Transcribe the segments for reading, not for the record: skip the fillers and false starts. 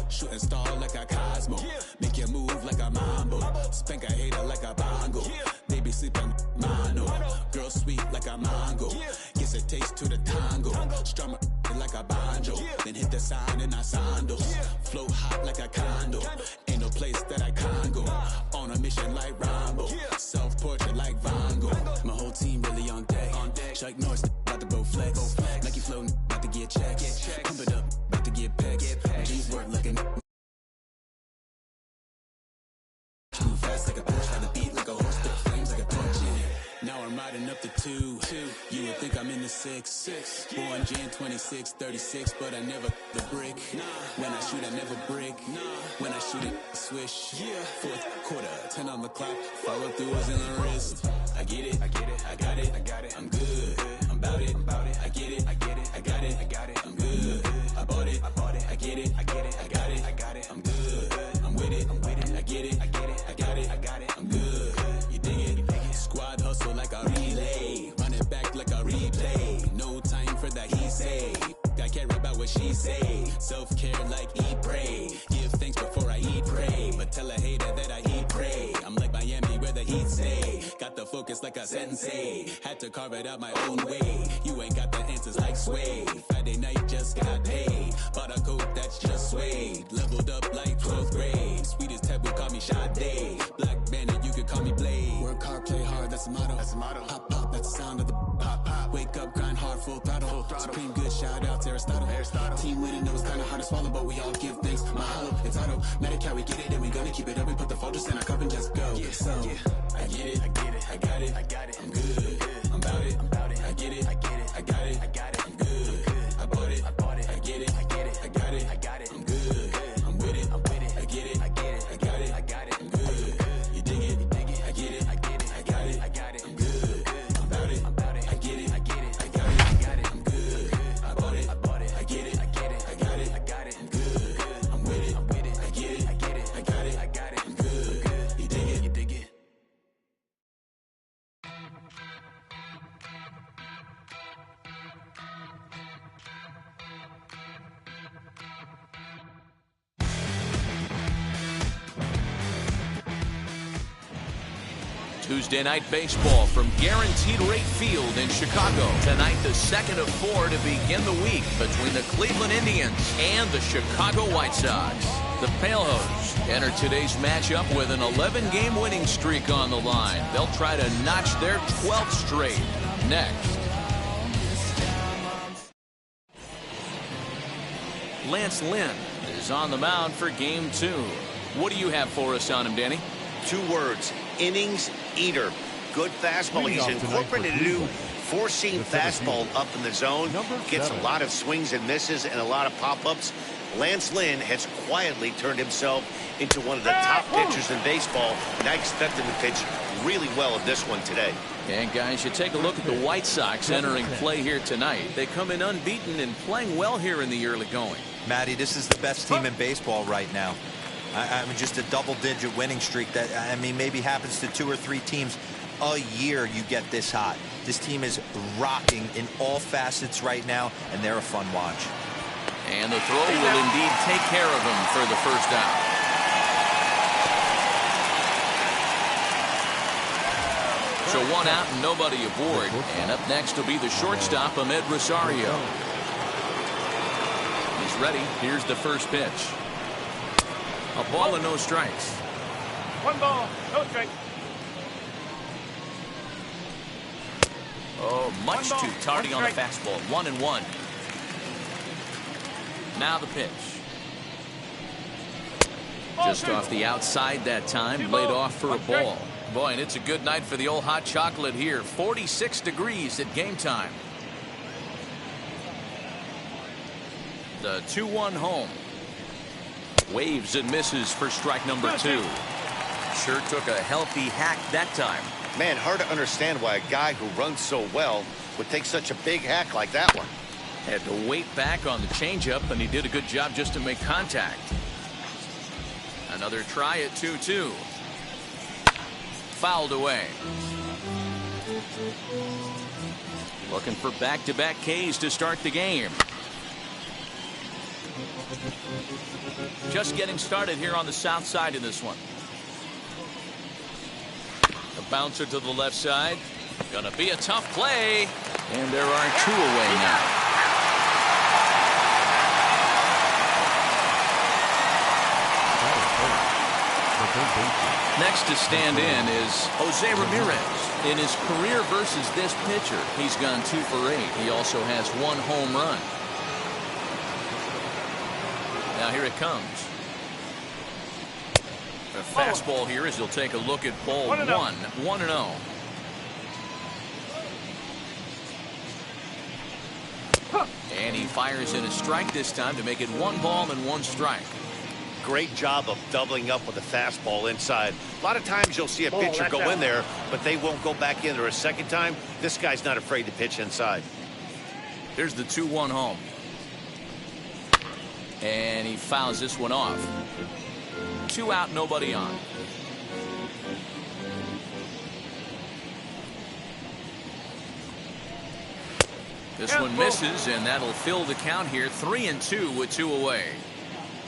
Shooting star like a Cosmo. Make you move like a mambo. Spank a hater like a bongo. They be sleeping mono. Girl sweet like a mango. Gets a taste to the tango. Strum like a banjo. Then hit the sign in our sandals. Float hot like a condo. Ain't no place that I can't go. On a mission like Rambo. Self-portrait like Van Gogh. My whole team really on deck. Chuck Norris about to bow flex. Nike floating about to get checks. Pump it up about to get pegs. G's work looking too fast like a push. Had the beat like a horse. Spit flames like a punch. Now I'm riding up the 2. You would think I'm in the 6. Born Jan 26, 36, but I never the brick. When I shoot, I never break. When I shoot it, swish. Fourth quarter, 10 on the clock. Follow through is in the wrist. I get it, I got it, I'm good, I'm about it, I get it, I got it, I'm good, I bought it, I get it, I got it, I'm good, I'm with it, I get it, I got it, I'm good, you dig it, squad hustle like a relay, run it back like a replay, no time for that he say, I care about what she say, self-care like eat, pray, give thanks before I eat, pray, but tell a hater that I eat, pray, I'm like Miami where the heat stay, got the focus like a sensei, had to carve it out my own way, you ain't got the answers like Sway, Friday night just got paid, bought a coat that's just suede, leveled up like 12th grade, sweetest taboo call me Sade, Black Bandit you could call me Blade, work hard play hard that's the motto, pop pop that's the sound of the pop, wake up grind hard full throttle, supreme good shout out to Aristotle, team winning knows kinda hard to swallow but we all give thanks, mahalo, it's auto, Medi-Cal we get it and we gonna keep it up, we put the focus in our cup and just go, I get it, I got it, I'm good, I'm about it, I get it, I got it, I'm good, I bought it, I get it, I got it, I'm good, I'm with it, I get it, I got it, I'm good, you dig it, I get it, I got it, I'm good, I'm about it, I get it, I got it, I'm good, I bought it, I get it, I got it, I'm good, I'm with it, I get it, I got it, I'm good, you dig it. Tuesday night baseball from Guaranteed Rate Field in Chicago. Tonight, the second of 4 to begin the week between the Cleveland Indians and the Chicago White Sox. The Palehose enter today's matchup with an 11-game winning streak on the line. They'll try to notch their 12th straight. Next. Lance Lynn is on the mound for Game 2. What do you have for us on him, Danny? 2 words, innings eater. Good fastball. He's incorporated a new 4-seam fastball up in the zone. Gets a lot of swings and misses and a lot of pop-ups. Lance Lynn has quietly turned himself into one of the top pitchers in baseball, and I expect him to pitch really well in this one today. And guys, you take a look at the White Sox entering play here tonight. They come in unbeaten and playing well here in the early going. Matty, this is the best team in baseball right now. I mean, just a double-digit winning streak that, I mean, maybe happens to 2 or 3 teams a year you get this hot. This team is rocking in all facets right now, and they're a fun watch. And the throw will indeed take care of him for the first out. So 1 out and nobody aboard. And up next will be the shortstop, Ahmed Rosario. He's ready. Here's the first pitch. A ball and no strikes. 1 ball, no strike. Oh, much too tardy on the fastball. 1-1. Now the pitch. Just off the outside that time, laid off for a ball. Boy, and it's a good night for the old hot chocolate here. 46 degrees at game time. The 2-1 home. Waves and misses for strike number 2. Sure took a healthy hack that time. Man, hard to understand why a guy who runs so well would take such a big hack like that one. Had to wait back on the changeup, and he did a good job just to make contact. Another try at 2-2. Fouled away. Looking for back-to-back Ks to start the game. just getting started here on the south side in this one. The bouncer to the left side. Gonna be a tough play. And there are 2 away now. Next to stand in is Jose Ramirez. In his career versus this pitcher, he's gone 2 for 8. He also has 1 home run. Now here it comes. A fastball here as he'll take a look at ball 1. 1-0. And he fires in a strike this time to make it 1 ball and 1 strike. Great job of doubling up with a fastball inside. A lot of times you'll see a pitcher go in there, but they won't go back in there a second time. This guy's not afraid to pitch inside. Here's the 2-1 home. And he fouls this one off. 2 out, nobody on. This one misses, and that'll fill the count here. 3-2 with 2 away.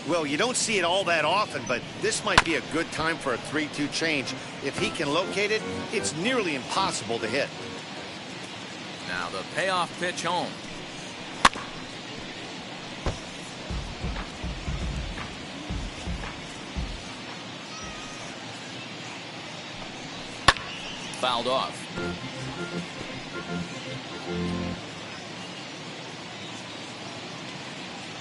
Well, you don't see it all that often, but this might be a good time for a 3-2 change. If he can locate it, it's nearly impossible to hit. Now the payoff pitch home. Fouled off.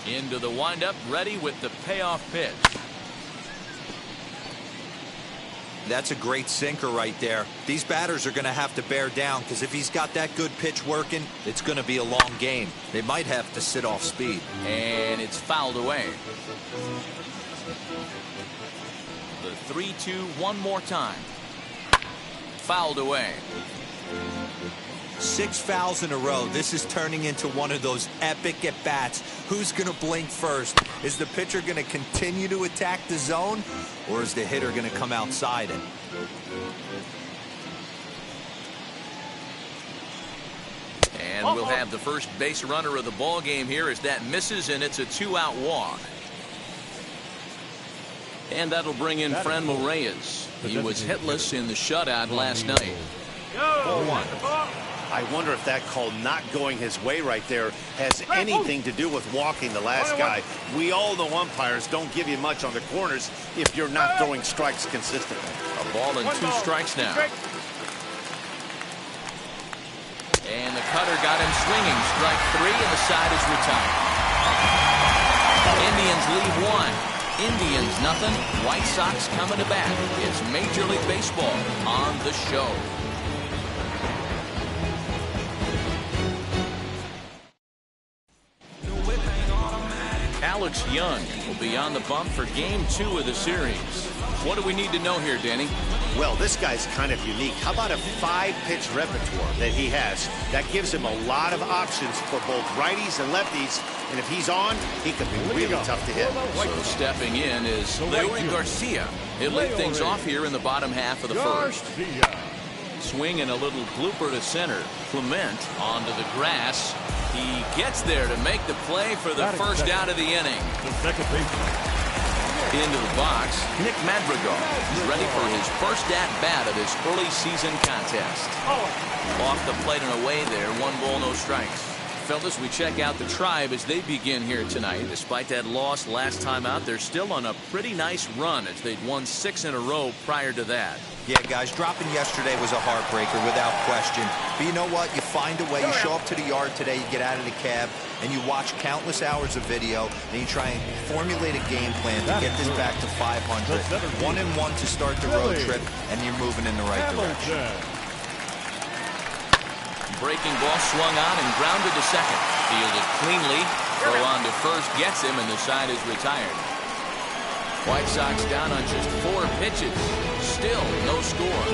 Into the windup, ready with the payoff pitch. That's a great sinker right there. These batters are going to have to bear down, because if he's got that good pitch working, it's going to be a long game. They might have to sit off speed. And it's fouled away. The 3-2 one more time. Fouled away. 6 fouls in a row. This is turning into one of those epic at-bats. Who's going to blink first? Is the pitcher going to continue to attack the zone, or is the hitter going to come outside it? And we'll have the first base runner of the ball game here as that misses, and it's a 2-out walk. And that'll bring in Franmil Reyes. He was hitless in the shutout last night. 0-1. I wonder if that call not going his way right there has anything to do with walking the last guy. We all know umpires don't give you much on the corners if you're not throwing strikes consistently. A ball and 2 strikes now. And the cutter got him swinging. Strike 3, and the side is retired. Indians leave 1. Indians nothing. White Sox coming to bat. It's Major League Baseball on the show. Alex Young will be on the bump for game 2 of the series. What do we need to know here, Danny? Well, this guy's kind of unique. How about a 5-pitch repertoire that he has? That gives him a lot of options for both righties and lefties. And if he's on, he could be really tough to hit. So stepping in is Leury Garcia. He'll lead things off here in the bottom half of the first. Swing and a little blooper to center. Clement onto the grass. He gets there to make the play for the first out of the inning. Into the box, Nick Madrigal. He's ready for his first at-bat of this early season contest. Off the plate and away there. 1 ball, no strikes. Fellas, we check out the Tribe as they begin here tonight. Despite that loss last time out, they're still on a pretty nice run as they'd won 6 in a row prior to that. Yeah, guys, dropping yesterday was a heartbreaker without question. But you know what? You find a way. You show up to the yard today, you get out of the cab, and you watch countless hours of video, and you try and formulate a game plan to get this back to 500. 1-1 to start the road trip, and you're moving in the right direction. Breaking ball swung on and grounded to second. Fielded cleanly. Throw on to first gets him, and the side is retired. White Sox down on just 4 pitches. Still no score.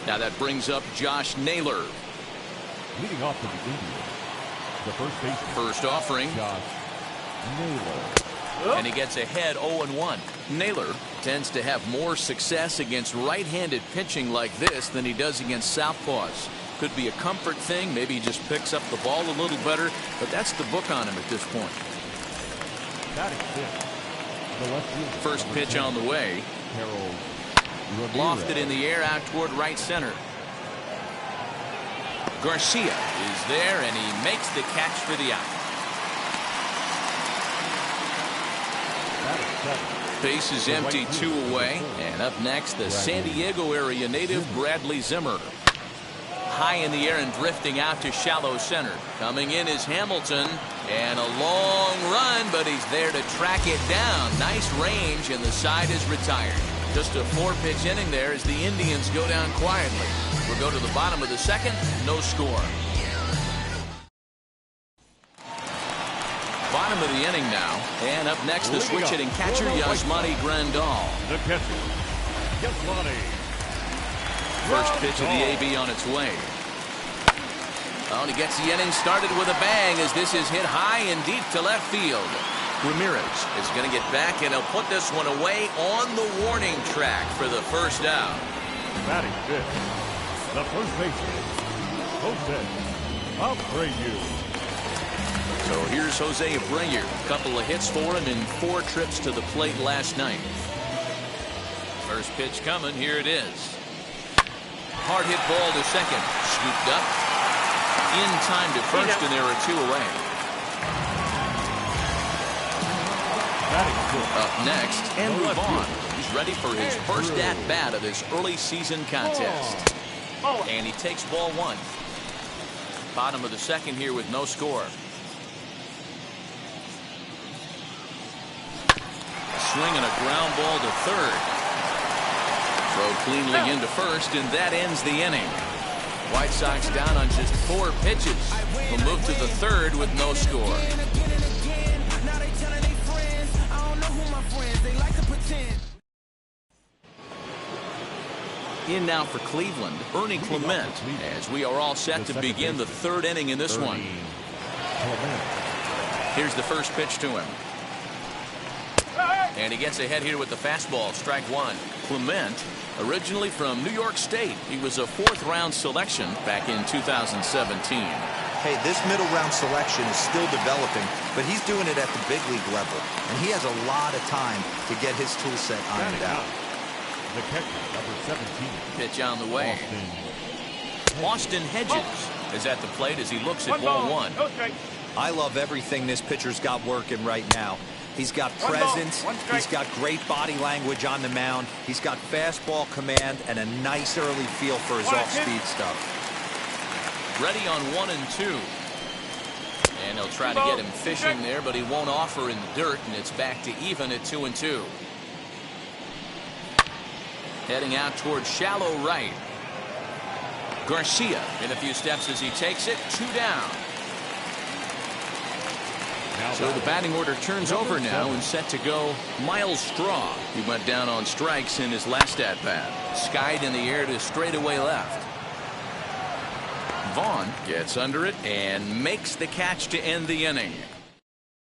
Now that brings up Josh Naylor. Leading off for the Indians, the first baseman. First offering. Josh Naylor. and he gets ahead 0-1. Naylor tends to have more success against right-handed pitching like this than he does against southpaws. Could be a comfort thing. Maybe he just picks up the ball a little better, but that's the book on him at this point. First pitch on the way. Lofted in the air out toward right center. Garcia is there, and he makes the catch for the out. Base is empty, 2 away. And up next, the San Diego area native Bradley Zimmer. High in the air and drifting out to shallow center. Coming in is Hamilton, and a long run, but he's there to track it down. Nice range, and the side is retired. Just a 4-pitch inning there as the Indians go down quietly. We'll go to the bottom of the second, no score. Bottom of the inning now, and up next the switch hitting catcher Yasmani Grandal. The catcher, Yasmani. First pitch of the AB on its way. Oh, and he gets the inning started with a bang as this is hit high and deep to left field. Ramirez is going to get back, and he'll put this one away on the warning track for the first out. Batting fifth, the first baseman, Jose Abreu. So here's Jose Abreu. A couple of hits for him in 4 trips to the plate last night. First pitch coming. Here it is. Hard hit ball to second. Scooped up. In time to first, and there are 2 away. Up next, Andrew Vaughn. He's ready for his first at-bat of this early season contest. And he takes ball 1. Bottom of the second here with no score. Swing and a ground ball to third. Throw cleanly into first, and that ends the inning. White Sox down on just 4 pitches. Will move to the third with no score. In now for Cleveland, Ernie Clement, as we are all set to begin the 3rd inning in this one. Here's the first pitch to him. And he gets ahead here with the fastball, strike 1. Clement, originally from New York State. He was a 4th-round selection back in 2017. Hey, this middle-round selection is still developing, but he's doing it at the big league level. And he has a lot of time to get his tool set ironed out. The catcher, number 17. Pitch on the way. Austin Hedges is at the plate as he looks at ball 1. I love everything this pitcher's got working right now. He's got presence, he's got great body language on the mound, he's got fastball command, and a nice early feel for his off-speed stuff. Ready on 1 and 2. And he'll try to get him fishing there, but he won't offer in the dirt, and it's back to even at 2 and 2. Heading out towards shallow right. Garcia in a few steps as he takes it. 2 down. So the batting order turns over now and set to go Miles Straw. He went down on strikes in his last at-bat. Skied in the air to straightaway left. Vaughn gets under it and makes the catch to end the inning.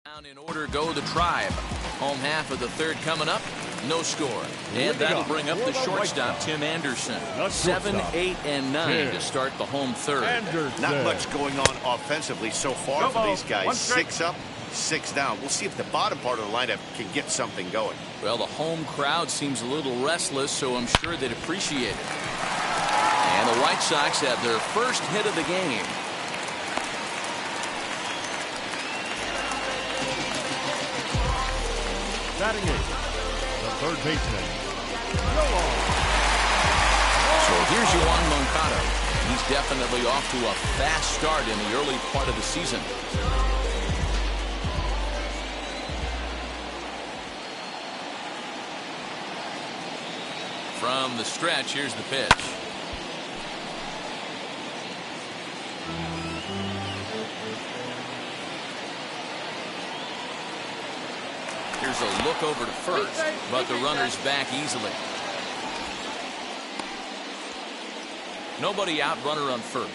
Down in order go the Tribe. Home half of the 3rd coming up. No score. And that'll bring up the shortstop, Tim Anderson. 7, 8, and 9 to start the home 3rd. Not much going on offensively so far for these guys. 6 up, 6 down. We'll see if the bottom part of the lineup can get something going. Well, the home crowd seems a little restless, so I'm sure they'd appreciate it. And the White Sox have their first hit of the game. Batting 8th, the 3rd baseman. So here's Yoan Moncada. He's definitely off to a fast start in the early part of the season. From the stretch, here's the pitch. Here's a look over to first, but the runner's back easily. Nobody out, runner on first.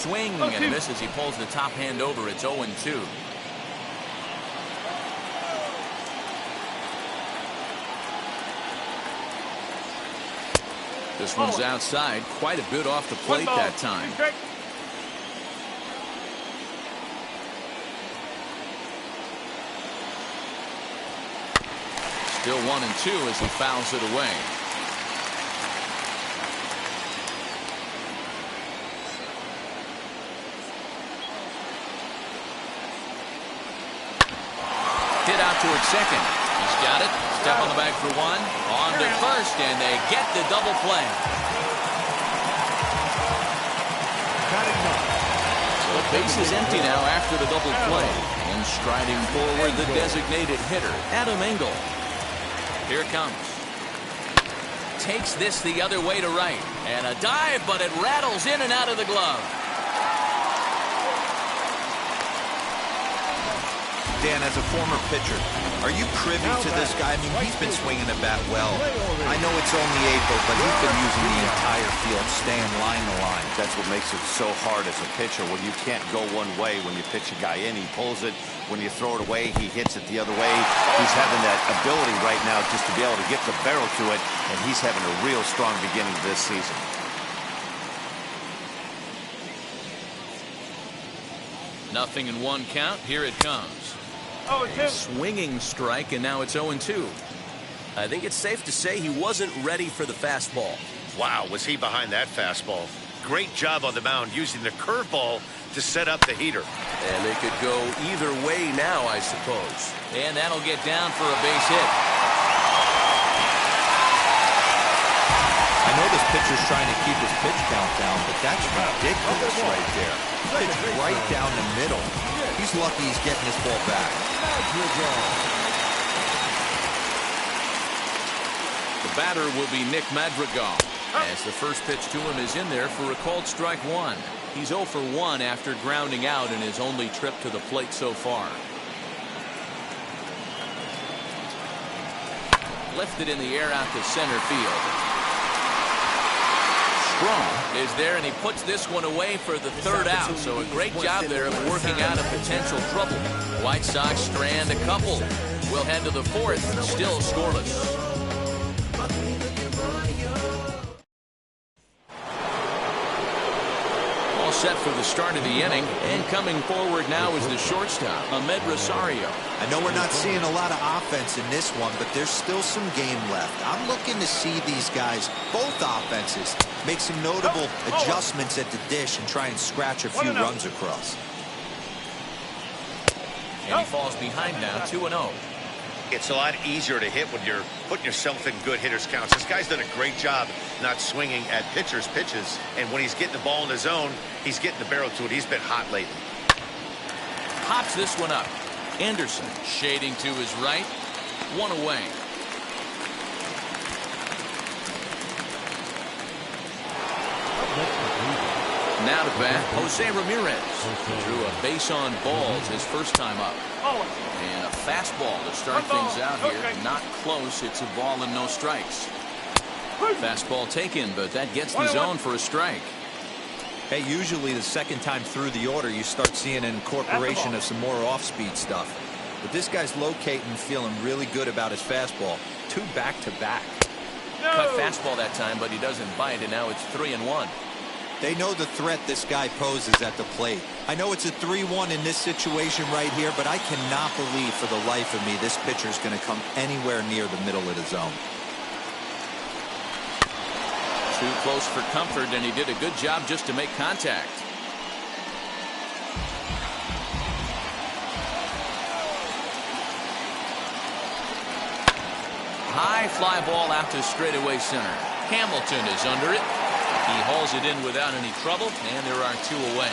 swing and a miss as he pulls the top hand over. It's 0-2. This one's outside, quite a bit off the plate that time. Still 1-2 as he fouls it away. Hit out towards second. He's got it. Step on the bag for one. On to first, and they get the double play. So the base is empty now after the double play. And striding forward, the designated hitter, Adam Engel. Here it comes. Takes this the other way to right. And a dive, but it rattles in and out of the glove. Dan, as a former pitcher, are you privy to this guy? I mean, he's been swinging the bat well. I know it's only April, but he's been using the entire field, staying line to line. That's what makes it so hard as a pitcher when you can't go one way. When you pitch a guy in, he pulls it. When you throw it away, he hits it the other way. He's having that ability right now just to be able to get the barrel to it, and he's having a real strong beginning this season. Nothing in one count. Here it comes. A swinging strike, and now it's 0-2. I think it's safe to say he wasn't ready for the fastball. Wow, was he behind that fastball. Great job on the mound using the curveball to set up the heater. And it could go either way now, I suppose. And that'll get down for a base hit. I know this pitcher's trying to keep his pitch count down, but that's ridiculous right there. Pitch right down the middle. He's lucky he's getting his ball back. The batter will be Nick Madrigal, as the first pitch to him is in there for a called strike one. He's 0 for 1 after grounding out in his only trip to the plate so far. Lifted in the air out to center field. Strong is there, and he puts this one away for the third out. So a great job there of working out a potential trouble. White Sox strand a couple. We'll head to the fourth, still scoreless. All set for the start of the inning, and coming forward now is the shortstop, Ahmed Rosario. I know we're not seeing a lot of offense in this one, but there's still some game left. I'm looking to see these guys, both offenses, make some notable adjustments at the dish and try and scratch a few runs across. And he falls behind now, 2-0. It's a lot easier to hit when you're putting yourself in good hitters' counts. This guy's done a great job not swinging at pitchers' pitches. And when he's getting the ball in the zone, he's getting the barrel to it. He's been hot lately. Pops this one up. Anderson shading to his right. One away. Now to bat, Jose Ramirez. Drew a base on balls his first time up. And a fastball to start things out here. Not close. It's a ball and no strikes. Fastball taken, but that gets the zone for a strike. Hey, usually the second time through the order, you start seeing an incorporation of some more off-speed stuff. But this guy's locating, feeling really good about his fastball. 2 back-to-back. Cut fastball that time, but he doesn't bite, and now it's 3-1. They know the threat this guy poses at the plate. I know it's a 3-1 in this situation right here, but I cannot believe for the life of me this pitcher is going to come anywhere near the middle of the zone. Too close for comfort, and he did a good job just to make contact. High fly ball out to straightaway center. Hamilton is under it. He hauls it in without any trouble, and there are 2 away.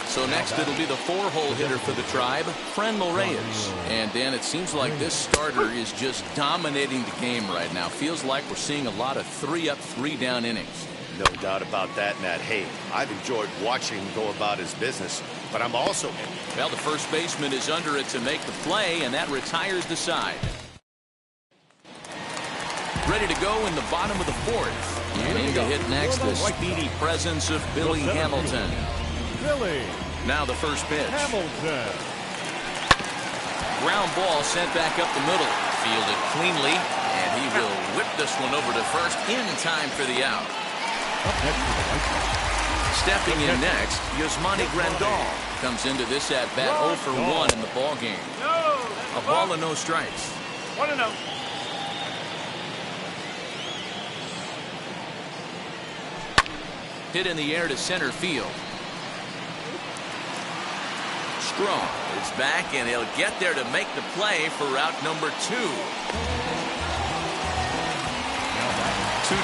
So next it'll be the 4-hole hitter for the Tribe, Franmil Reyes. And Dan, it seems like this starter is just dominating the game right now. Feels like we're seeing a lot of 3-up, 3-down innings. No doubt about that, Matt. Hey, I've enjoyed watching him go about his business, but I'm also... Well, the first baseman is under it to make the play, and that retires the side. ready to go in the bottom of the fourth. And in to hit next, the speedy presence of Billy Hamilton. Billy Now the first pitch. Hamilton. Ground ball sent back up the middle. Fielded cleanly, and he will whip this one over to first in time for the out. Up next to the White Sox. Stepping in next, Yasmani Grandal comes into this at-bat 0 for 1 in the ballgame. A ball and no strikes. 1-0. Hit in the air to center field. Strong is back, and he'll get there to make the play for route number 2. 2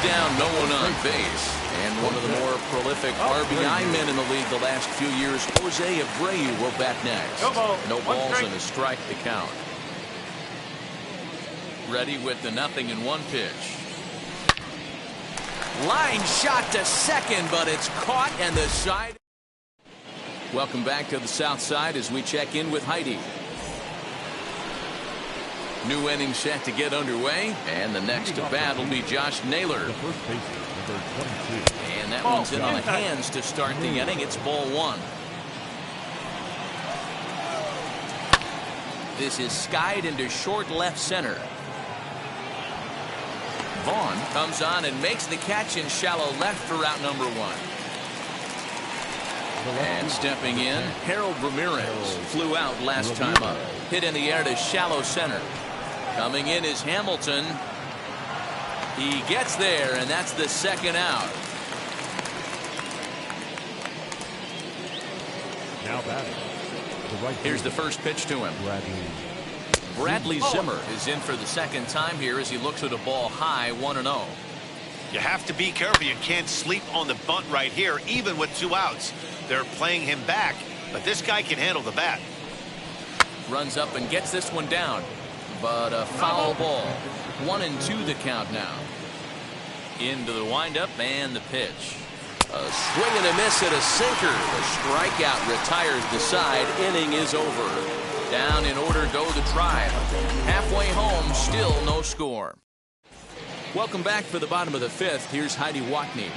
down, no one on base. And one of the more prolific RBI men in the league the last few years, Jose Abreu, will bat next. No balls and a strike to count. Ready with the 0-1 pitch. Line shot to second, but it's caught, and the side. Welcome back to the South Side as we check in with Heidi. New inning set to get underway, and the next to bat will be Josh Naylor. The first baseman, number 22. And that one's in on the hands to start the inning. It's ball 1. This is skied into short left center. Vaughn comes on and makes the catch in shallow left for route number 1. And stepping in, Harold Ramirez flew out last time up. Hit in the air to shallow center. Coming in is Hamilton. He gets there, and that's the second out. Now batting. Here's the first pitch to him. Bradley Zimmer is in for the second time here as he looks at a ball high, 1-0. You have to be careful. You can't sleep on the bunt right here, even with 2 outs. They're playing him back, but this guy can handle the bat. Runs up and gets this one down, but a foul ball. 1-2 the count now. Into the windup and the pitch. A swing and a miss at a sinker. The strikeout retires the side. Inning is over. Down in order go the Tribe. Halfway home, still no score. Welcome back for the bottom of the 5th. Here's Heidi Watney.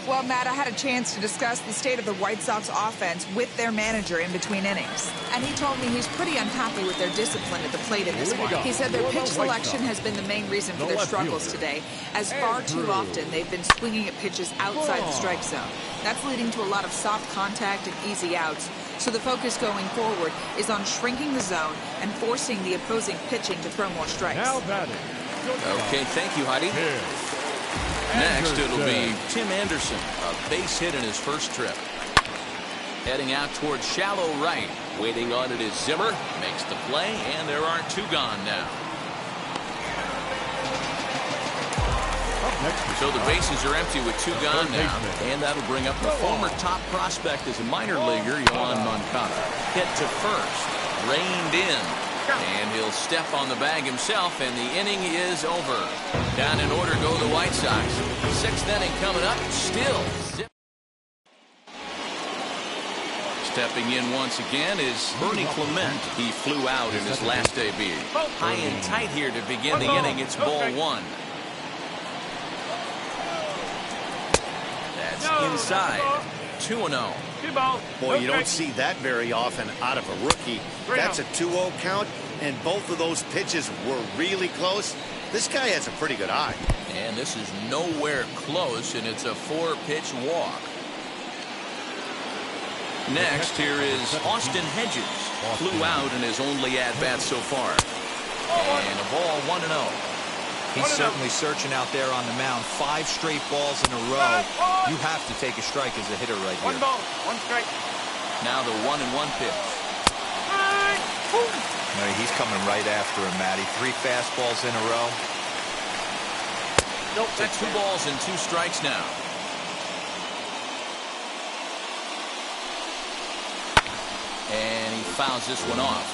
Well, Matt, I had a chance to discuss the state of the White Sox offense with their manager in between innings. And he told me he's pretty unhappy with their discipline at the plate in this one. He said their pitch selection has been the main reason for their struggles today, as far too often they've been swinging at pitches outside the strike zone. That's leading to a lot of soft contact and easy outs. So the focus going forward is on shrinking the zone and forcing the opposing pitching to throw more strikes. Now batting. Okay, thank you, Heidi. Next, it'll be Tim Anderson, a base hit in his first trip. Heading out towards shallow right. Waiting on it is Zimmer. Makes the play, and there are 2 gone now. So the bases are empty with 2 gone now. And that'll bring up the former top prospect as a minor leaguer, Yohan Moncada. Hit to first. Reined in. And he'll step on the bag himself, and the inning is over. Down in order go the White Sox. 6th inning coming up. Still zip. Stepping in once again is Bernie Clement. He flew out in his last debut. High and tight here to begin the inning. It's ball 1. That's inside. 2-0. Boy, you don't see that very often out of a rookie. That's a 2-0 count, and both of those pitches were really close. This guy has a pretty good eye. And this is nowhere close, and it's a 4-pitch walk. Next, here is Austin Hedges. Flew out in his only at-bat so far. And a ball 1-0. He's certainly searching out there on the mound. 5 straight balls in a row. You have to take a strike as a hitter right here. 1 ball, 1 strike. Now the 1-1 pitch. No, he's coming right after him, Matty. 3 fastballs in a row. Nope, that's 2 balls and 2 strikes now. And he fouls this one off.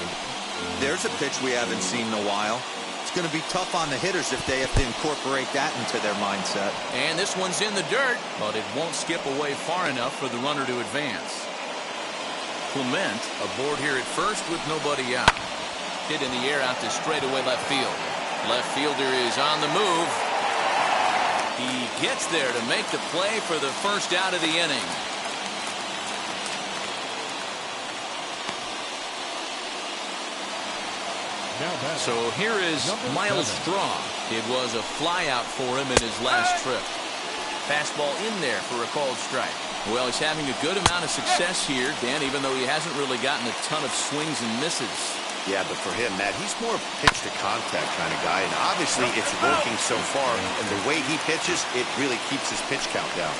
There's a pitch we haven't seen in a while. It's going to be tough on the hitters if they have to incorporate that into their mindset. And this one's in the dirt, but it won't skip away far enough for the runner to advance. Clement aboard here at first with nobody out. Hit in the air out to straightaway left field. Left fielder is on the move. He gets there to make the play for the first out of the inning. So here is Miles Straw. It was a flyout for him in his last trip. Fastball in there for a called strike. Well, he's having a good amount of success here, Dan, even though he hasn't really gotten a ton of swings and misses. Yeah, but for him, Matt, he's more pitch to contact kind of guy, and obviously it's working so far, and the way he pitches, it really keeps his pitch count down.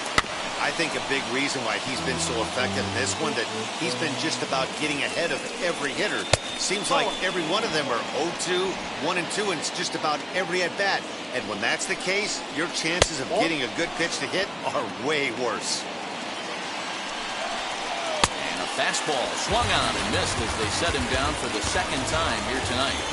I think a big reason why he's been so effective in this one, that he's been just about getting ahead of every hitter. Seems like every one of them are 0-2, 1-2, and it's just about every at-bat. And when that's the case, your chances of getting a good pitch to hit are way worse. And a fastball swung on and missed as they set him down for the second time here tonight.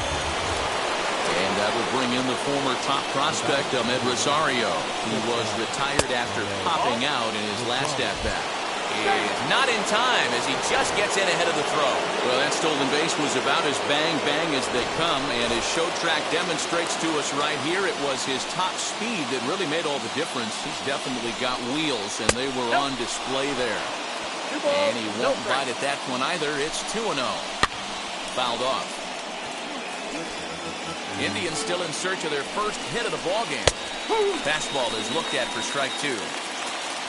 And that will bring in the former top prospect, Ahmed Rosario, who was retired after popping out in his last at-bat. Not in time as he just gets in ahead of the throw. Well, that stolen base was about as bang-bang as they come, and as Show Track demonstrates to us right here, it was his top speed that really made all the difference. He's definitely got wheels, and they were on display there. And he won't bite at that one either. It's 2-0. Fouled off. Indians still in search of their first hit of the ballgame. Fastball is looked at for strike 2.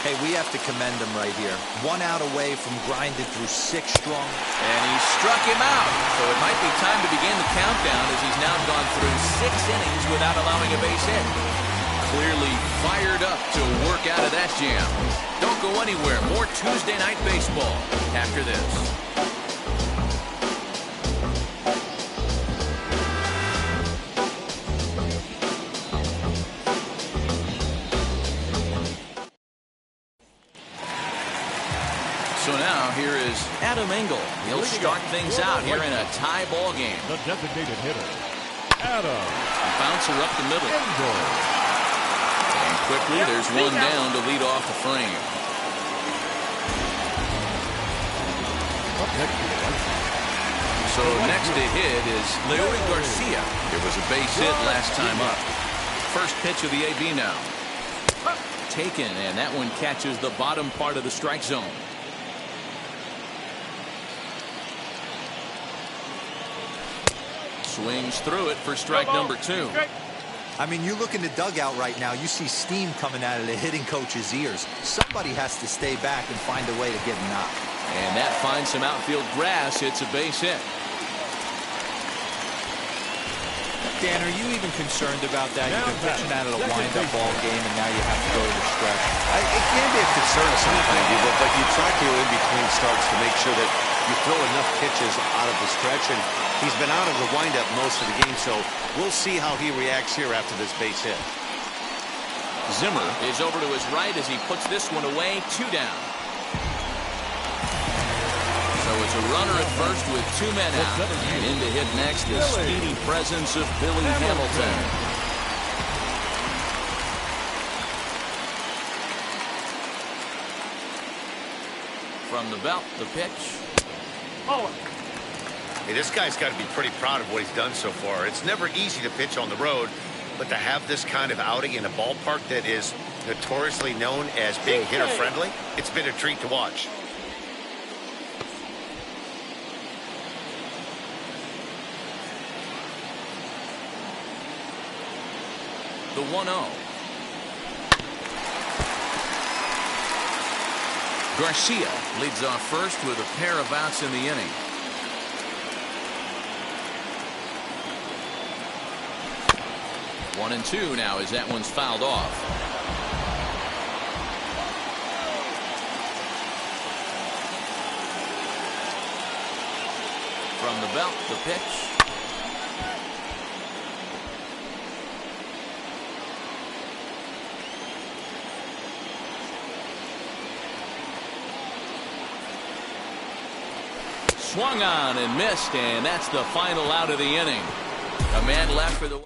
Hey, we have to commend him right here. 1 out away from grinding through 6 strong. And he struck him out. So it might be time to begin the countdown as he's now gone through 6 innings without allowing a base hit. Clearly fired up to work out of that jam. Don't go anywhere. More Tuesday Night Baseball after this. So now here is Adam Engel. He'll start things out here in a tie ball game. The designated hitter, Adam. Bouncer up the middle. Engel. And quickly there's one down to lead off the frame. Up next to the White Sox. So next to hit is Leury Garcia. It was a base hit last time up. First pitch of the AB now. Taken, and that one catches the bottom part of the strike zone. Swings through it for strike number 2. I mean, you look in the dugout right now, you see steam coming out of the hitting coach's ears. Somebody has to stay back and find a way to get a knock. And that finds some outfield grass. It's a base hit. Dan, are you even concerned about that? You've been pitching out of the wind-up ball game, and now you have to go to the stretch. It can be a concern sometimes, but you try to in between starts to make sure that you throw enough pitches out of the stretch, and he's been out of the windup most of the game, so we'll see how he reacts here after this base hit. Zimmer is over to his right as he puts this one away. 2 down. So it's a runner at first with 2 men out. And in to hit next, the speedy presence of Billy Hamilton. From the belt, the pitch. Hey, this guy's got to be pretty proud of what he's done so far. It's never easy to pitch on the road, but to have this kind of outing in a ballpark that is notoriously known as being hitter-friendly, it's been a treat to watch. The 1-0. Garcia leads off first with a pair of outs in the inning. One and 2 now as that one's fouled off. From the belt, the pitch. Swung on and missed, and that's the final out of the inning. A man left for the...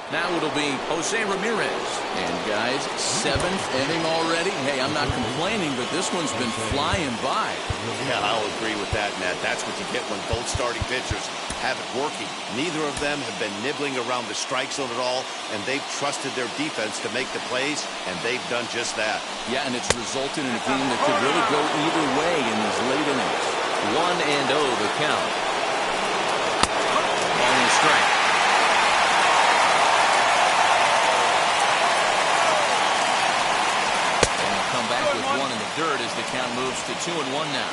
Now it'll be Jose Ramirez. And guys, 7th inning already. Hey, I'm not complaining, but this one's been flying by. Yeah, I'll agree with that, Matt. That's what you get when both starting pitchers have it working. Neither of them have been nibbling around the strike zone at all, and they've trusted their defense to make the plays, and they've done just that. Yeah, and it's resulted in a game that could really go either way in these late innings. 1-0 the count. And a strike. Back with 1 in the dirt as the count moves to 2-1 now.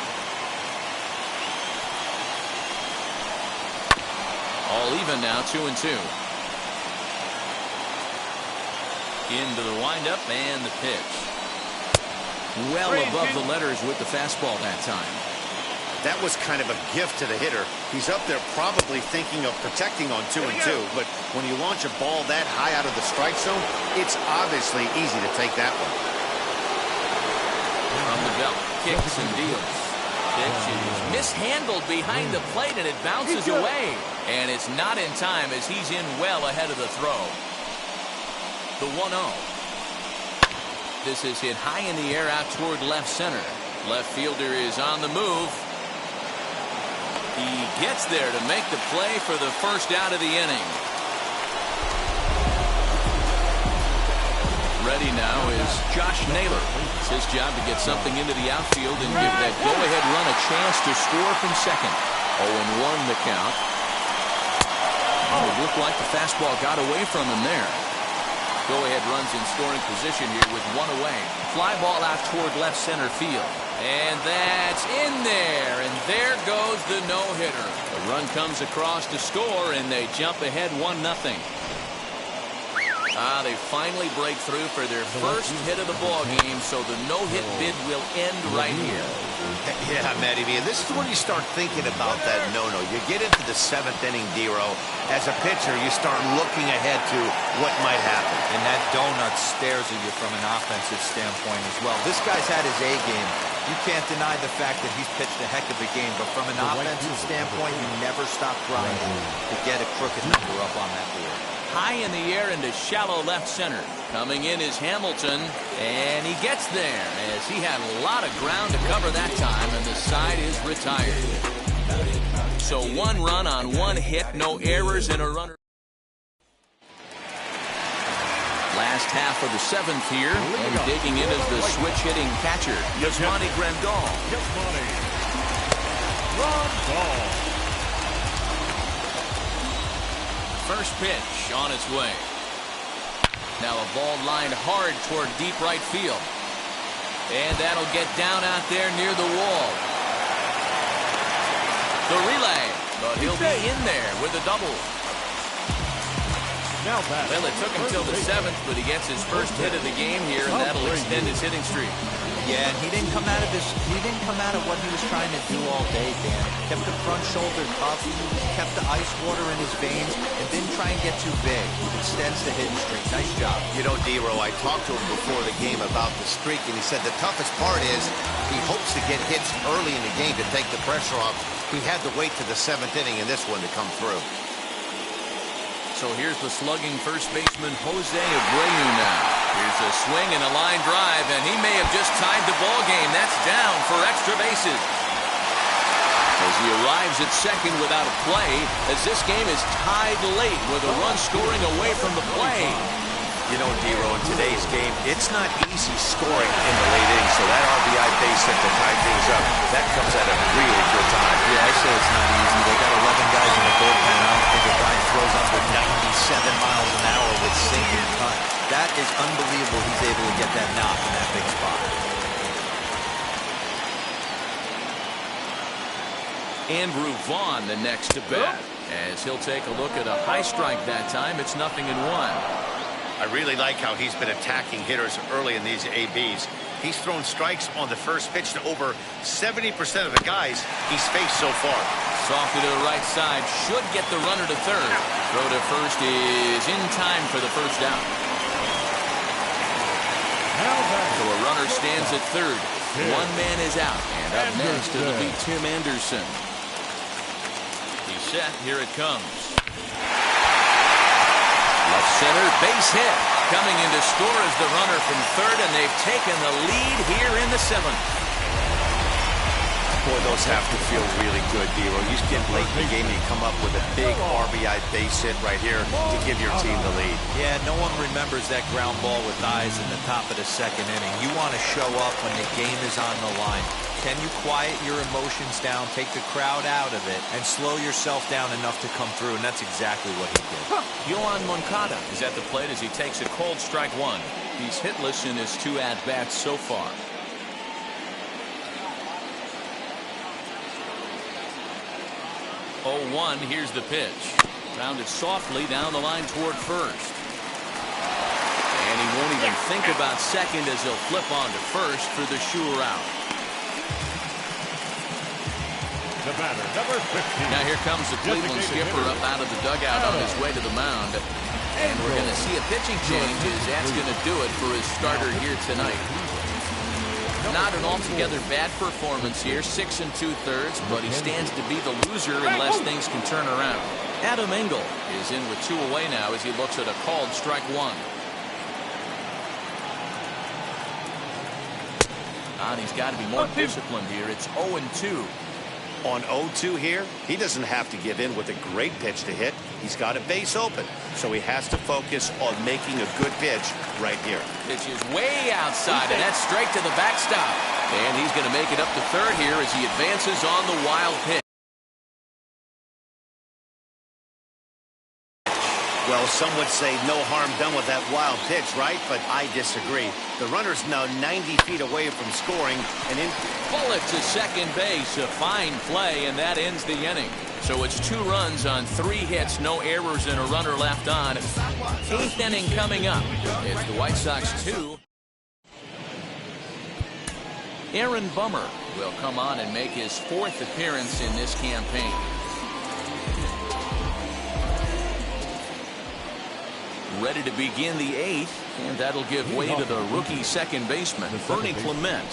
All even now, 2-2. Into the windup and the pitch. Well above the letters with the fastball that time. That was kind of a gift to the hitter. He's up there probably thinking of protecting on 2-2, but when you launch a ball that high out of the strike zone, it's obviously easy to take that one. From the belt, kicks and deals. Pitch is mishandled behind the plate, and it bounces away. And it's not in time as he's in well ahead of the throw. The 1-0. This is hit high in the air out toward left center. Left fielder is on the move. He gets there to make the play for the first out of the inning. Ready now is Josh Naylor. It's his job to get something into the outfield and give that go-ahead run a chance to score from second. 0-1 the count. Oh, it looked like the fastball got away from him there. Go-ahead runs in scoring position here with 1 away. Fly ball out toward left center field. And that's in there. And there goes the no-hitter. The run comes across to score, and they jump ahead 1-0. They finally break through for their first hit of the ball game, so the no-hit bid will end right here. Yeah, Matty V, this is when you start thinking about that no-no. You get into the 7th inning, D-Row. As a pitcher, you start looking ahead to what might happen. And that donut stares at you from an offensive standpoint as well. This guy's had his A game. You can't deny the fact that he's pitched a heck of a game, but from an offensive standpoint, you never stop grinding to get a crooked number up on that board. High in the air into shallow left center. Coming in is Hamilton, and he gets there as he had a lot of ground to cover that time, and the side is retired. So 1 run on 1 hit, no errors, and a runner. Last half of the 7th here, and digging in is the switch-hitting catcher, Yasmani Grandal. First pitch on its way. Now a ball lined hard toward deep right field. And that'll get down out there near the wall. The relay, but he'll be in there with a double. Well, it took him till the 7th, but he gets his first hit of the game here, and that'll extend his hitting streak. Yeah, and he didn't come out of what he was trying to do all day, Dan. Kept the front shoulder up, kept the ice water in his veins, and didn't try and get too big. Extends the hitting streak. Nice job. You know, D-Row, I talked to him before the game about the streak, and he said the toughest part is he hopes to get hits early in the game to take the pressure off. He had to wait to the 7th inning in this one to come through. So here's the slugging first baseman Jose Abreu now. Here's a swing and a line drive, and he may have just tied the ball game. That's down for extra bases. As he arrives at second without a play, as this game is tied late with a run scoring away from the play. You know, D-Row, in today's game, it's not easy scoring in the late innings, so that RBI base hit to tie things up, that comes at a really good time. Yeah, I say it's not easy. They got 11 guys in the bullpen. I don't think a guy throws under 97 miles an hour with sinking cut. That is unbelievable he's able to get that knock in that big spot. Andrew Vaughn the next to bat, as he'll take a look at a high strike that time. It's 0-1. I really like how he's been attacking hitters early in these ABs. He's thrown strikes on the first pitch to over 70% of the guys he's faced so far. Softly to the right side, should get the runner to third. Throw to first is in time for the first out. So a runner stands at third. 1 man is out, and up next it'll be Tim Anderson. He's set, here it comes. Left left center, base hit. Coming in to score is the runner from third, and they've taken the lead here in the 7th. Boy, those have to feel really good, D'Lo. You get late in the game, you come up with a big RBI base hit right here to give your team the lead. Yeah, no one remembers that ground ball with eyes in the top of the 2nd inning. You want to show up when the game is on the line. Can you quiet your emotions down, take the crowd out of it, and slow yourself down enough to come through? And that's exactly what he did. Yohan Moncada is at the plate as he takes a cold strike 1. He's hitless in his 2 at-bats so far. 0-1, here's the pitch. Rounded softly down the line toward first. And he won't even think about second as he'll flip on to first for the sure out. The batter, number 15. Now here comes the Cleveland skipper up out of the dugout on his way to the mound. And we're going to see a pitching change as that's going to do it for his starter here tonight. Not an altogether bad performance here, 6 2/3, but he stands to be the loser unless things can turn around. Adam Engel is in with 2 away now as he looks at a called strike 1. And he's got to be more disciplined here. It's 0-2. On 0-2 here, he doesn't have to give in with a great pitch to hit. He's got a base open, so he has to focus on making a good pitch right here. Pitch is way outside, and that's straight to the backstop. And he's going to make it up to third here as he advances on the wild pitch. Well, some would say no harm done with that wild pitch, right? But I disagree. The runner's now 90 feet away from scoring. And in bullet to second base, a fine play, and that ends the inning. So it's 2 runs on 3 hits, no errors, and a runner left on. 8th inning coming up. It's the White Sox 2. Aaron Bummer will come on and make his 4th appearance in this campaign. Ready to begin the 8th, and that'll give way to the rookie second baseman, Bernie Clement.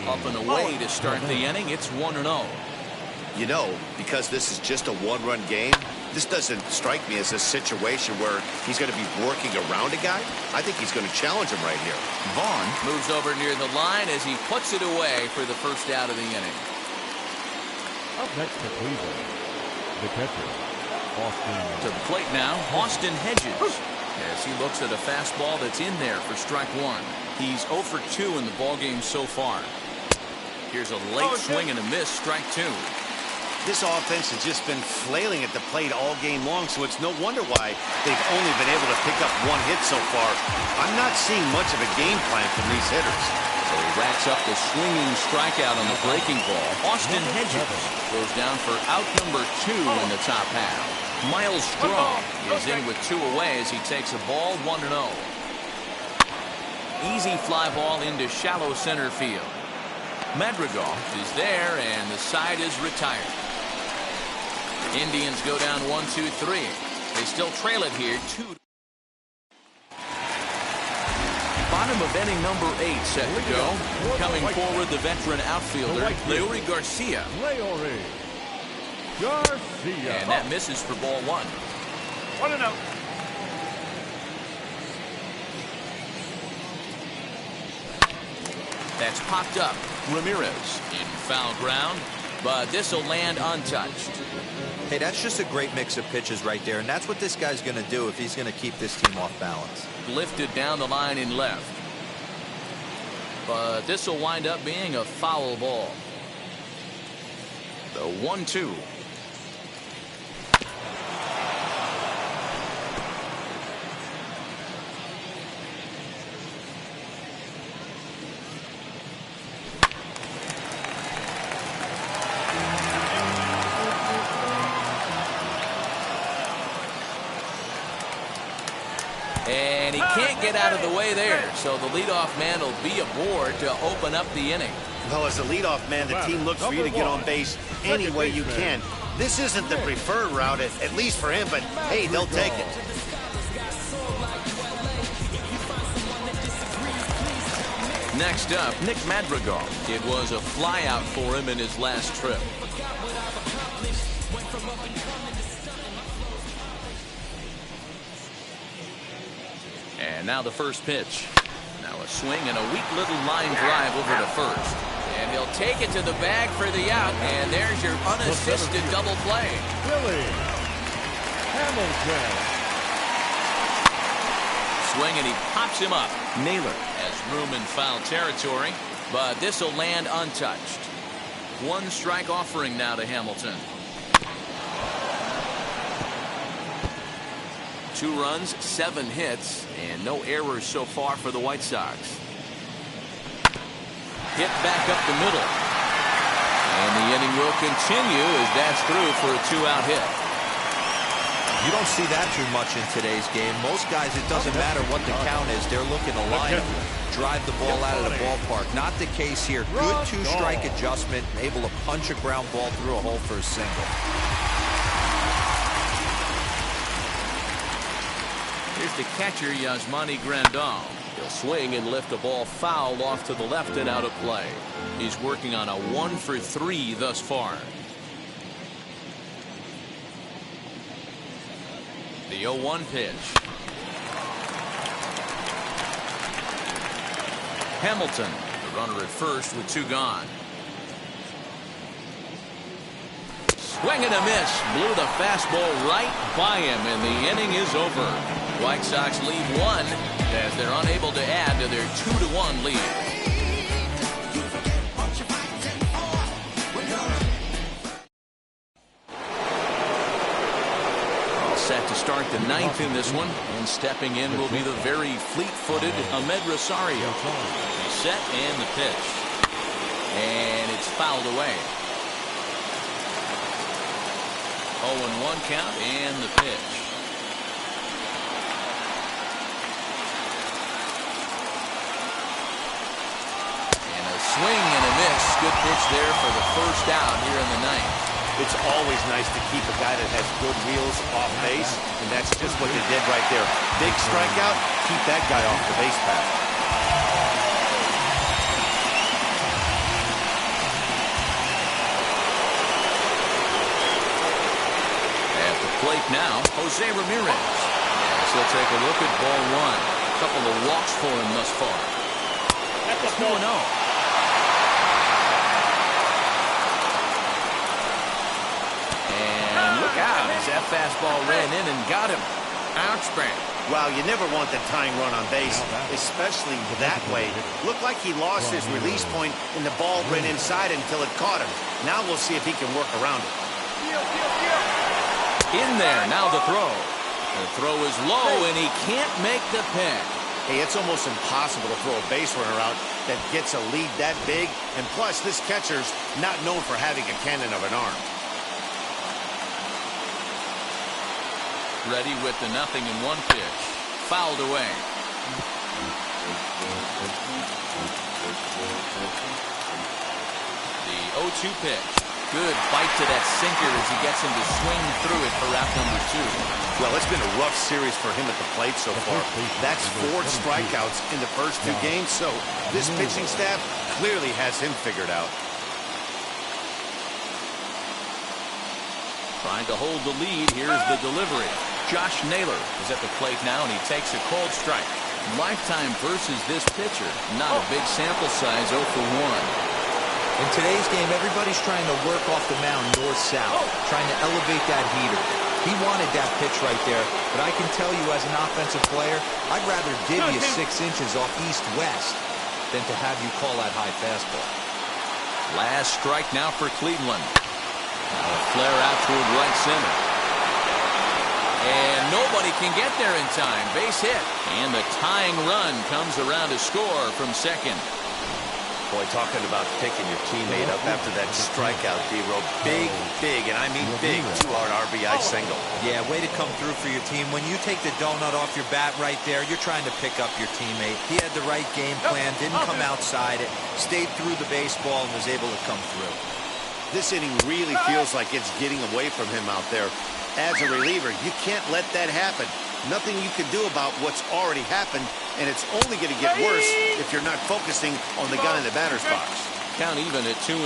Up and away to start the inning. It's 1-0. You know, because this is just a 1-run game, this doesn't strike me as a situation where he's going to be working around a guy. I think he's going to challenge him right here. Vaughn moves over near the line as he puts it away for the first out of the inning. Up next for Cleveland, the catcher, Austin. To the plate now, Austin Hedges. As he looks at a fastball that's in there for strike 1. He's 0 for 2 in the ballgame so far. Here's a late swing and a miss, strike 2. This offense has just been flailing at the plate all game long, so it's no wonder why they've only been able to pick up 1 hit so far. I'm not seeing much of a game plan from these hitters. So he racks up the swinging strikeout on the breaking ball. Austin Hedges goes down for out number 2 in the top half. Miles Straw is in with 2 away as he takes a ball 1-0. Easy fly ball into shallow center field. Madrigal is there, and the side is retired. Indians go down 1-2-3. They still trail it here 2. Bottom of inning number 8 set to go. Coming forward, the veteran outfielder, Leury Garcia. And that misses for ball 1. 1-0. That's popped up. Ramirez in foul ground, but this will land untouched. Hey, that's just a great mix of pitches right there, and that's what this guy's going to do if he's going to keep this team off balance. Lifted down the line in left. But this will wind up being a foul ball. The 1-2. And he can't get out of the way there, so the leadoff man will be aboard to open up the inning. Well, as a leadoff man, the team looks for you to get on base any way you can. This isn't the preferred route, at least for him, but hey, they'll take it. Next up, Nick Madrigal. It was a flyout for him in his last trip. And now the first pitch. Now a swing and a weak little line drive over to first. And he'll take it to the bag for the out. And there's your unassisted double play. Billy Hamilton. Swing and he pops him up. Naylor has room in foul territory, but this will land untouched. One strike offering now to Hamilton. 2 runs, 7 hits, and no errors so far for the White Sox. Hit back up the middle. And the inning will continue as that's through for a 2-out hit. You don't see that too much in today's game. Most guys, it doesn't matter what the count is. They're looking to line up, drive the ball out of the ballpark. Not the case here. Good 2-strike adjustment, able to punch a ground ball through a hole for a single. Here's the catcher, Yasmani Grandal. He'll swing and lift a ball foul off to the left and out of play. He's working on a 1-for-3 thus far. The 0-1 pitch. Hamilton, the runner at first with 2 gone. Swing and a miss. Blew the fastball right by him, and the inning is over. White Sox lead 1 as they're unable to add to their 2-1 lead. Set to start the 9th in this one, and stepping in will be the very fleet-footed Ahmed Rosario. He's set and the pitch, and it's fouled away. 0-1 count and the pitch. And a swing and a miss. Good pitch there for the first out here in the 9th. It's always nice to keep a guy that has good wheels off base, and that's just what they did right there. Big strikeout, keep that guy off the base path. At the plate now, Jose Ramirez. As he'll take a look at ball 1. A couple of walks for him thus far. 2-0. As that fastball ran in and got him. Ouch, bang. Wow, you never want the tying run on base, especially that way. Looked like he lost his release point and the ball ran inside until it caught him. Now we'll see if he can work around it. In there, now the throw. The throw is low and he can't make the pick. Hey, it's almost impossible to throw a base runner out that gets a lead that big. And plus, this catcher's not known for having a cannon of an arm. Ready with the 0-1 pitch. Fouled away. The 0-2 pitch. Good bite to that sinker as he gets him to swing through it for out number 2. Well, it's been a rough series for him at the plate so far. That's 4 strikeouts in the first 2 games, so this pitching staff clearly has him figured out. Trying to hold the lead. Here's the delivery. Josh Naylor is at the plate now, and he takes a cold strike. Lifetime versus this pitcher. Not a big sample size, 0 for 1. In today's game, everybody's trying to work off the mound north-south, trying to elevate that heater. He wanted that pitch right there, but I can tell you as an offensive player, I'd rather give you 6 inches off east-west than to have you call that high fastball. Last strike now for Cleveland. A flare out toward right center. And nobody can get there in time. Base hit. And the tying run comes around to score from second. Boy, talking about picking your teammate up after that strikeout, D-Row. Big, and I mean big, 2-hard RBI single. Yeah, way to come through for your team. When you take the donut off your bat right there, you're trying to pick up your teammate. He had the right game plan, didn't come outside it, stayed through the baseball, and was able to come through. This inning really feels like it's getting away from him out there. As a reliever, you can't let that happen. Nothing you can do about what's already happened, and it's only going to get worse if you're not focusing on the gun in the batter's box. Count even at 2-2.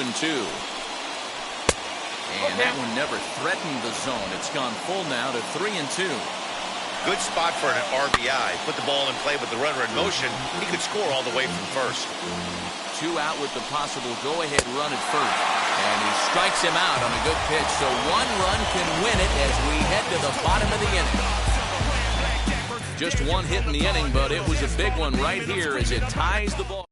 And that one never threatened the zone. It's gone full now to 3-2. Good spot for an RBI. Put the ball in play with the runner in motion. He could score all the way from first. 2 out with the possible go-ahead run at first. And he strikes him out on a good pitch. So 1 run can win it as we head to the bottom of the inning. Just 1 hit in the inning, but it was a big one right here as it ties the ball.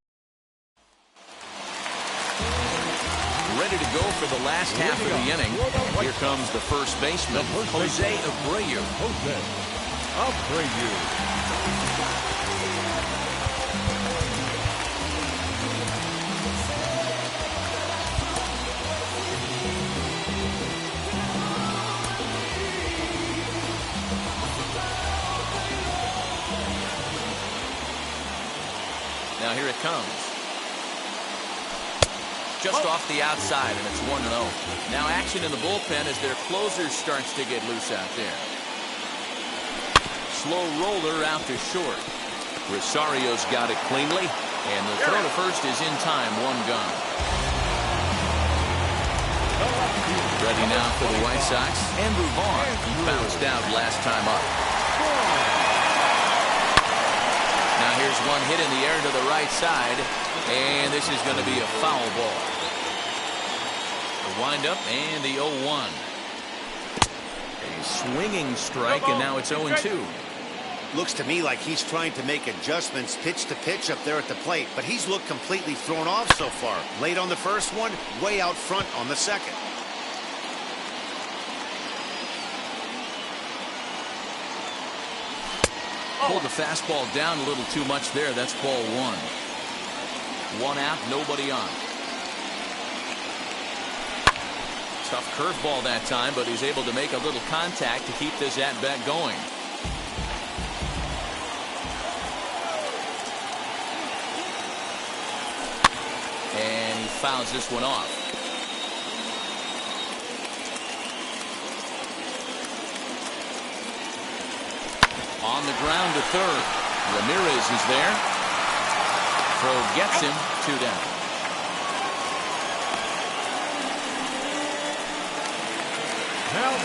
Ready to go for the last half of the inning. Here comes the first baseman, Jose Abreu. Jose Abreu. Now here it comes. Just off the outside, and it's 1-0. Now action in the bullpen as their closer starts to get loose out there. Slow roller out to short. Rosario's got it cleanly, and the throw to first is in time. 1 gone. Ready now for the White Sox. Andrew Vaughn. He bounced out last time up. Now here's 1 hit in the air to the right side, and this is going to be a foul ball. The windup and the 0-1. A swinging strike, and now it's 0-2. Looks to me like he's trying to make adjustments pitch to pitch up there at the plate, but he's looked completely thrown off so far. Late on the first one, way out front on the second. Pulled the fastball down a little too much there. That's ball 1. 1 out, nobody on. Tough curveball that time, but he's able to make a little contact to keep this at-bat going. And he fouls this one off. On the ground to third. Ramirez is there. Throw gets him. 2 down.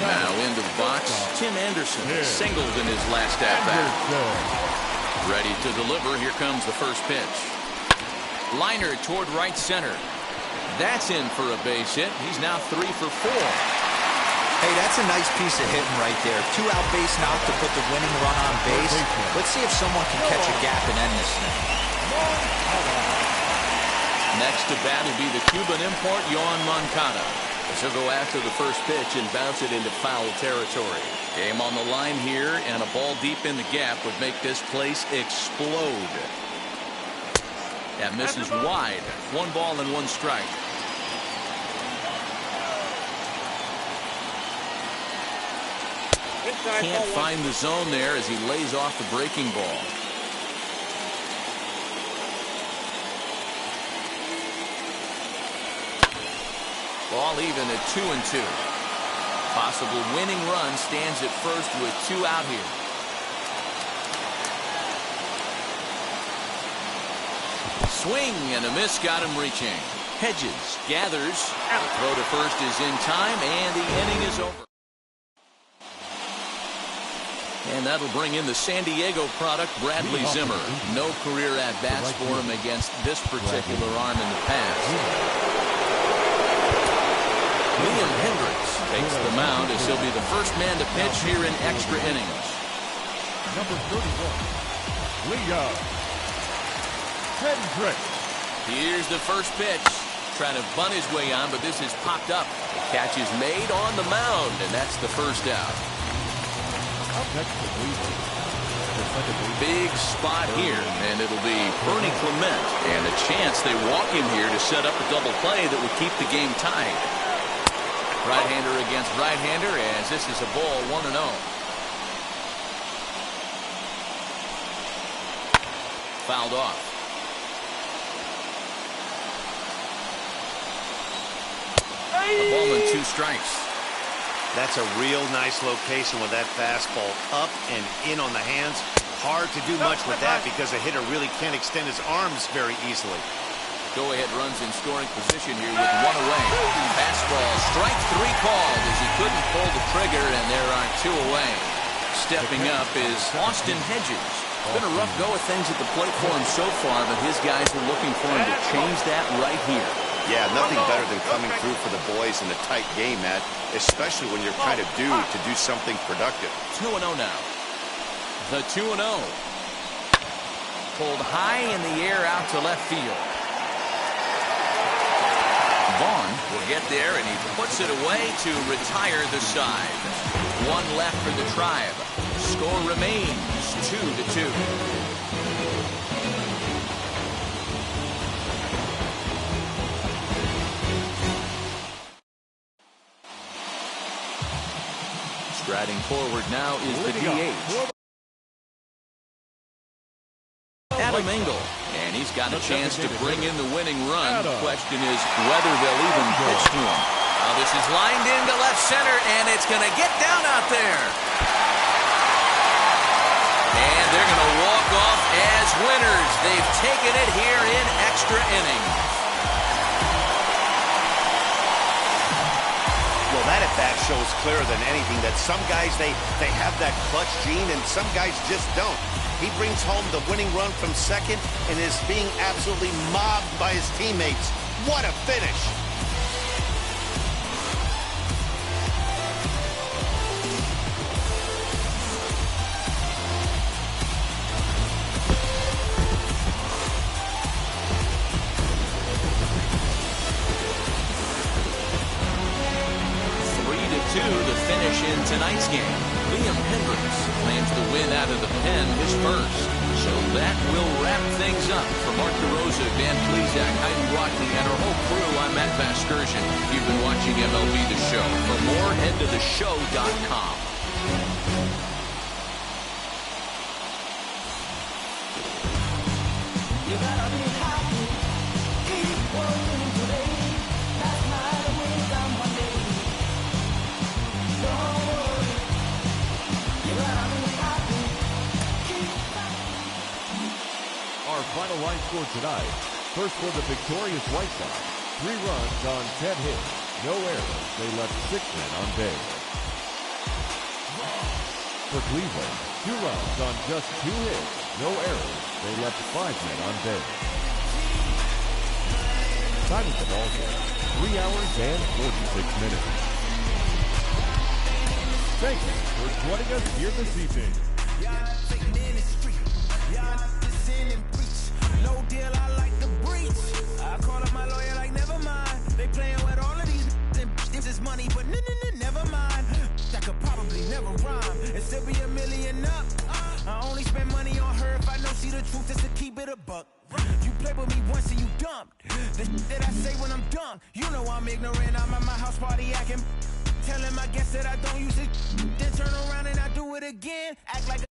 Now into the box. Tim Anderson singled in his last at-bat. Ready to deliver. Here comes the first pitch. Liner toward right center. That's in for a base hit. He's now 3 for 4. Hey, that's a nice piece of hitting right there. 2 out base knock to put the winning run on base. Let's see if someone can catch a gap and end this thing. Next to bat will be the Cuban import, Yoan Moncada. He'll go after the first pitch and bounce it into foul territory. Game on the line here, and a ball deep in the gap would make this place explode. That misses wide. 1 ball and 1 strike. Can't find the zone there as he lays off the breaking ball. Ball even at 2-2. Possible winning run stands at first with 2 out here. Swing and a miss got him reaching. Hedges gathers. The throw to first is in time, and the inning is over. And that'll bring in the San Diego product, Bradley Zimmer. No career at-bats for him against this particular arm in the past. Liam Hendricks takes the mound as he'll be the first man to pitch here in extra innings. Number 31, Liam Hendricks. Here's the first pitch. Trying to bunt his way on, but this is popped up. The catch is made on the mound, and that's the first out. Big spot here, and it'll be Bernie Clement, and a chance they walk him here to set up a double play that would keep the game tied. Right-hander against right-hander, as this is a ball 1-0. Fouled off. A ball and 2 strikes. That's a real nice location with that fastball up and in on the hands. Hard to do much with that because a hitter really can't extend his arms very easily. Go-ahead runs in scoring position here with 1 away. Fastball, strike 3 called as he couldn't pull the trigger, and there are 2 away. stepping up is Austin Hedges. It's been a rough go of things at the plate for him so far, but his guys are looking for him to change that right here. Yeah, nothing better than coming through for the boys in a tight game, Matt, especially when you're kind of due to do something productive. 2-0 now. The 2-0. Pulled high in the air out to left field. Vaughn will get there, and he puts it away to retire the side. One left for the Tribe. Score remains 2-2. Striding forward now is the DH. Adam Engel, and he's got a chance to bring in the winning run. The question is whether they'll even pitch to him. Now this is lined into left center, and it's going to get down out there. And they're going to walk off as winners. They've taken it here in extra innings. Well, that at-bat shows clearer than anything that some guys, they have that clutch gene, and some guys just don't. He brings home the winning run from second and is being absolutely mobbed by his teammates. What a finish. The finish in tonight's game. Liam Hendriks claims the win out of the pen, his first. So that will wrap things up. For Mark DeRosa, Dan Plesac, Heidi Rockney, and our whole crew, I'm Matt Vasgersian. You've been watching MLB The Show. For more, head to theshow.com. Final line score tonight. First for the victorious White Sox. 3 runs on 10 hits. No errors. They left 6 men on base. For Cleveland, 2 runs on just 2 hits. No errors. They left 5 men on base. Time at the ball game. 3 hours and 46 minutes. Thank you for joining us here this evening. No deal, I like the breach. I call up my lawyer like, never mind. They playing with all of these this is money, but never mind. That could probably never rhyme and still be $1 million up. I only spend money on her if I know she the truth, just to keep it a buck. You play with me once and you dumped. The that I say when I'm done, you know I'm ignorant. I'm at my house party acting. Telling my guests that I don't use it, then turn around and I do it again. Act like